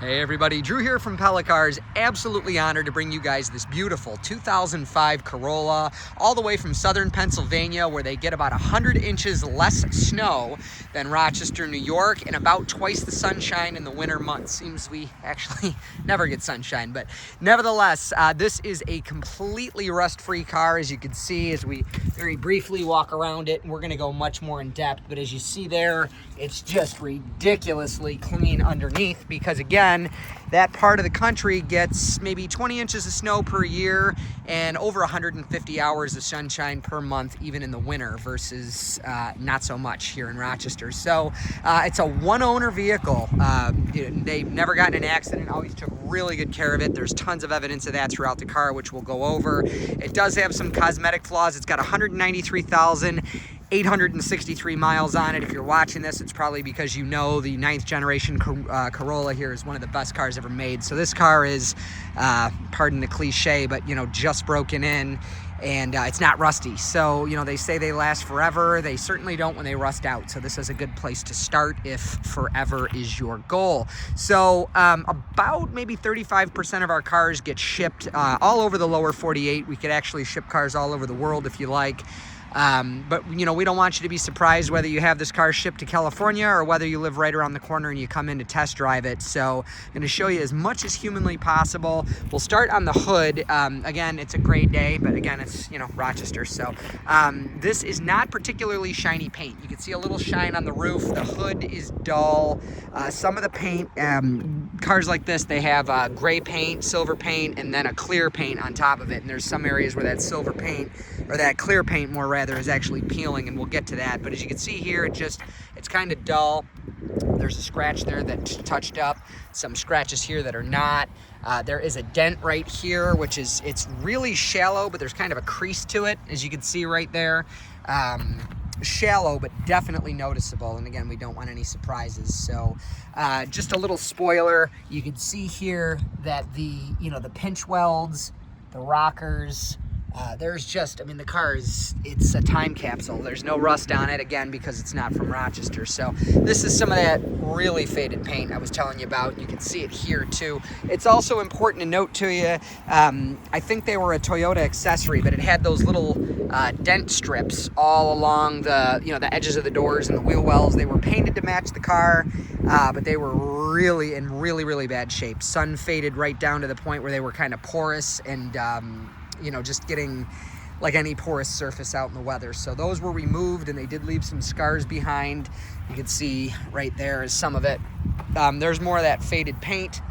Hey everybody, Drew here from Pella Cars. Absolutely honored to bring you guys this beautiful 2005 Corolla all the way from southern Pennsylvania, where they get about 100 inches less snow than Rochester, New York, and about twice the sunshine in the winter months. Seems we actually never get sunshine, but nevertheless, this is a completely rust-free car, as you can see as we very briefly walk around it. We're gonna go much more in depth, but as you see there, it's just ridiculously clean underneath because, again, that part of the country gets maybe 20 inches of snow per year and over 150 hours of sunshine per month, even in the winter, versus not so much here in Rochester. So it's a one-owner vehicle. They've never gotten in an accident, always took really good care of it. There's tons of evidence of that throughout the car, which we'll go over. It does have some cosmetic flaws. It's got 193,863 miles on it. If you're watching this, it's probably because you know the 9th generation Corolla here is one of the best cars ever made. So this car is, pardon the cliche, but just broken in, and it's not rusty. So they say they last forever. They certainly don't when they rust out. So this is a good place to start if forever is your goal. So about maybe 35% of our cars get shipped all over the lower 48. We could actually ship cars all over the world if you like. But we don't want you to be surprised whether you have this car shipped to California or whether you live right around the corner and you come in to test drive it. So I'm going to show you as much as humanly possible. We'll start on the hood. Again, it's a great day, but again, it's Rochester. So this is not particularly shiny paint. You can see a little shine on the roof. The hood is dull. Some of the paint, cars like this, they have gray paint, silver paint, and then a clear paint on top of it. And there's some areas where that silver paint, or that clear paint more rather, is actually peeling, and we'll get to that. But as you can see here, it's kind of dull. There's a scratch there that's touched up, some scratches here that are not. There is a dent right here, which it's really shallow, but there's kind of a crease to it, as you can see right there. Shallow, but definitely noticeable. And again, we don't want any surprises. So just a little spoiler, you can see here that the pinch welds, the rockers, there's the car it's a time capsule. There's no rust on it, again, because it's not from Rochester. So this is some of that really faded paint I was telling you about. You can see it here too. It's also important to note to you, I think they were a Toyota accessory, but it had those little dent strips all along the the edges of the doors and the wheel wells. They were painted to match the car, but they were really in really bad shape. Sun faded right down to the point where they were kind of porous and just getting like any porous surface out in the weather. So those were removed, and they did leave some scars behind. You can see right there is some of it. There's more of that faded paint.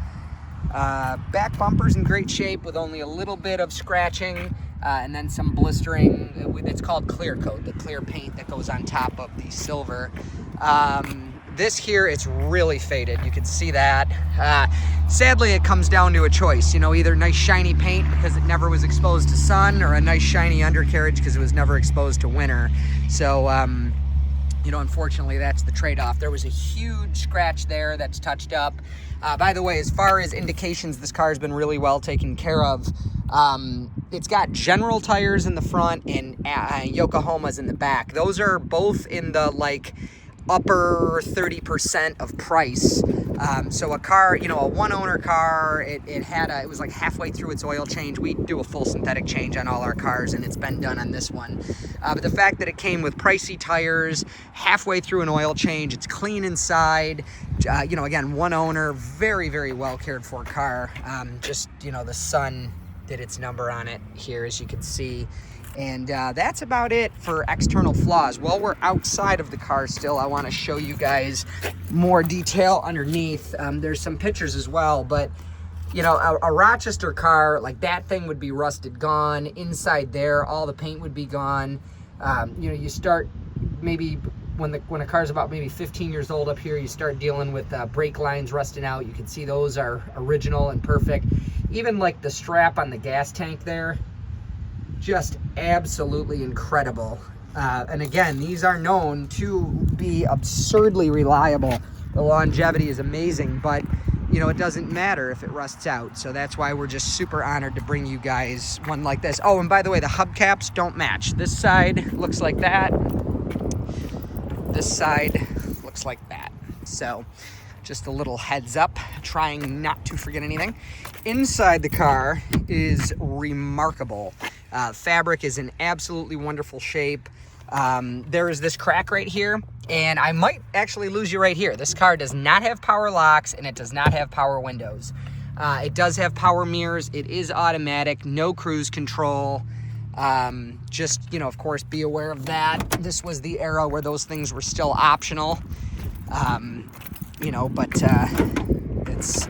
Back bumper's in great shape with only a little bit of scratching, and then some blistering. It's called clear coat, the clear paint that goes on top of the silver. This here, it's really faded. You can see that. Sadly, it comes down to a choice. Either nice shiny paint because it never was exposed to sun, or a nice shiny undercarriage because it was never exposed to winter. So, unfortunately, that's the trade-off. There was a huge scratch there that's touched up. By the way, as far as indications, this car has been really well taken care of. It's got General tires in the front and Yokohamas in the back. Those are both in the upper 30% of price. So a car, a one-owner car, it was like halfway through its oil change. We do a full synthetic change on all our cars, and it's been done on this one. But the fact that it came with pricey tires, halfway through an oil change, it's clean inside, again, one owner, very well cared for car. The sun did its number on it here, as you can see. And that's about it for external flaws. While we're outside of the car still, I want to show you guys more detail underneath. There's some pictures as well, but a Rochester car, like that thing would be rusted gone. Inside there, all the paint would be gone. You start maybe when a car's about maybe 15 years old up here, you start dealing with brake lines rusting out. You can see those are original and perfect. Even like the strap on the gas tank there, just absolutely incredible. And again, these are known to be absurdly reliable. The longevity is amazing, but it doesn't matter if it rusts out. So that's why we're just super honored to bring you guys one like this. Oh, and by the way, the hubcaps don't match. This side looks like that. This side looks like that. So Just a little heads up, trying not to forget anything. Inside the car is remarkable. Fabric is in absolutely wonderful shape. There is this crack right here, and I might actually lose you right here. This car does not have power locks, and it does not have power windows. It does have power mirrors. It is automatic, no cruise control. Just, of course, be aware of that. This was the era where those things were still optional. But it's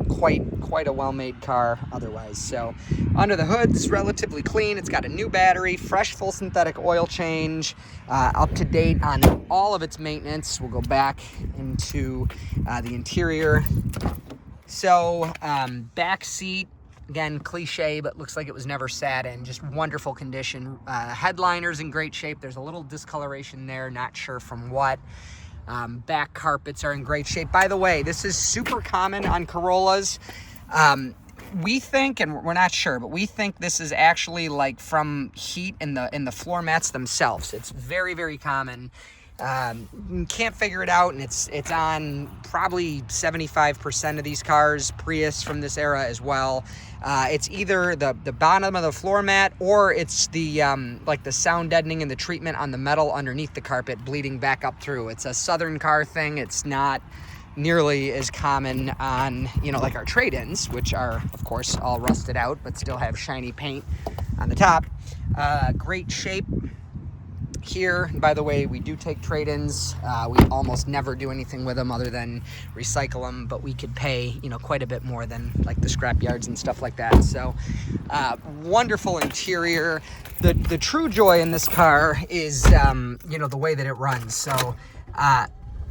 quite a well-made car otherwise. So under the hood, it's relatively clean. It's got a new battery, fresh full synthetic oil change, up to date on all of its maintenance. We'll go back into the interior. So back seat, again, cliche, but looks like it was never sat in. Just wonderful condition. Headliner's in great shape. There's a little discoloration there, not sure from what. Back carpets are in great shape. By the way, this is super common on Corollas. We think, and we're not sure, but we think this is actually like from heat in the floor mats themselves. It's very, very common. Can't figure it out, and it's on probably 75% of these cars, Prius from this era as well. It's either the bottom of the floor mat, or it's the like the sound deadening and the treatment on the metal underneath the carpet bleeding back up through. It's a Southern car thing. It's not nearly as common on, like our trade-ins, which are, of course, all rusted out, but still have shiny paint on the top. Great shape here. And by the way, we do take trade-ins. We almost never do anything with them other than recycle them, but we could pay, quite a bit more than like the scrap yards and stuff like that. So wonderful interior. The true joy in this car is, the way that it runs. So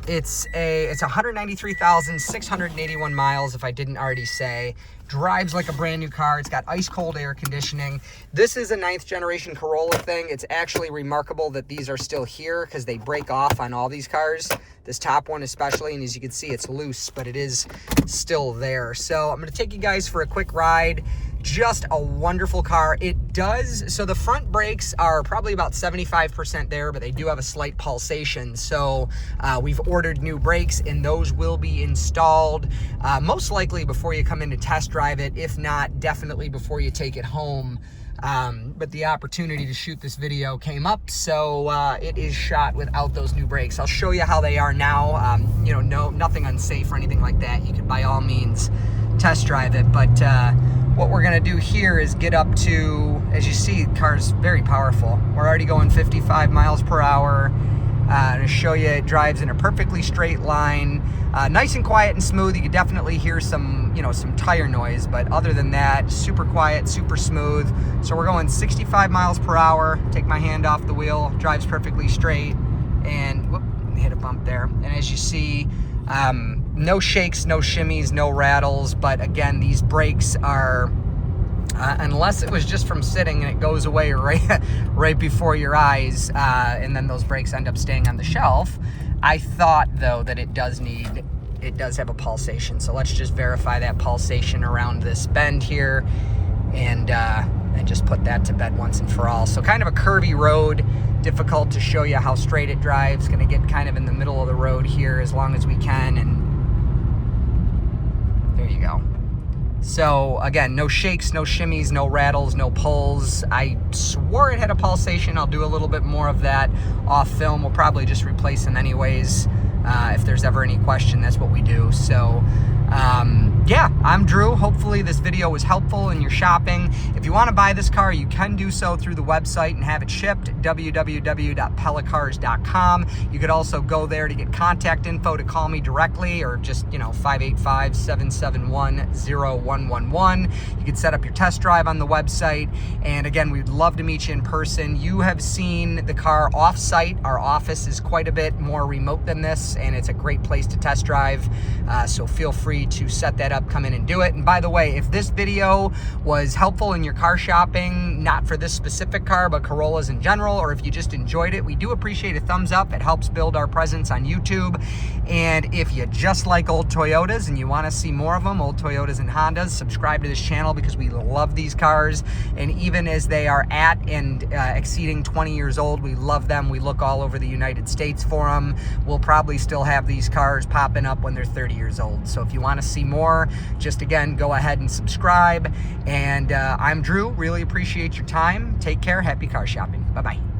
it's 193,681 miles, if I didn't already say. Drives like a brand new car. It's got ice cold air conditioning. This is a 9th generation Corolla thing. It's actually remarkable that these are still here because they break off on all these cars. This top one especially, and as you can see, it's loose, but it is still there. So I'm going to take you guys for a quick ride. Just a wonderful car. It does, so the front brakes are probably about 75% there, but they do have a slight pulsation. So we've ordered new brakes, and those will be installed most likely before you come in to test drive it. If not, definitely before you take it home. But the opportunity to shoot this video came up, so it is shot without those new brakes. I'll show you how they are now. Nothing unsafe or anything like that. You could by all means test drive it, but what we're gonna do here is get up to, as you see, the car's very powerful. We're already going 55 miles per hour. To show you, it drives in a perfectly straight line, nice and quiet and smooth. You can definitely hear some tire noise, but other than that, super quiet, super smooth. So we're going 65 miles per hour. Take my hand off the wheel, drives perfectly straight, and whoop, hit a bump there. And as you see, no shakes, no shimmies, no rattles, but again, these brakes are, unless it was just from sitting and it goes away right before your eyes, and then those brakes end up staying on the shelf. I thought, though, that it does have a pulsation. So let's just verify that pulsation around this bend here, and just put that to bed once and for all. So kind of a curvy road, difficult to show you how straight it drives. Gonna get kind of in the middle of the road here as long as we can, and there you go. So again, no shakes, no shimmies, no rattles, no pulls. I swore it had a pulsation. I'll do a little bit more of that off film. We'll probably just replace them anyways. If there's ever any question, that's what we do. So yeah, I'm Drew. Hopefully this video was helpful in your shopping. If you want to buy this car, you can do so through the website and have it shipped, www.pellacars.com. You could also go there to get contact info to call me directly, or just, 585-771-0111. You could set up your test drive on the website. And again, we'd love to meet you in person. You have seen the car off-site. Our office is quite a bit more remote than this, and it's a great place to test drive. So feel free to set that up, come in and do it. And by the way, if this video was helpful in your car shopping, not for this specific car, but Corollas in general, or if you just enjoyed it, we do appreciate a thumbs up. It helps build our presence on YouTube. And if you just like old Toyotas and you want to see more of them, old Toyotas and Hondas, subscribe to this channel because we love these cars. And even as they are at and exceeding 20 years old, we love them. We look all over the United States for them. We'll probably still have these cars popping up when they're 30 years old. So if you want to see more, just again, go ahead and subscribe. And I'm Drew. Really appreciate your time. Take care. Happy car shopping. Bye-bye.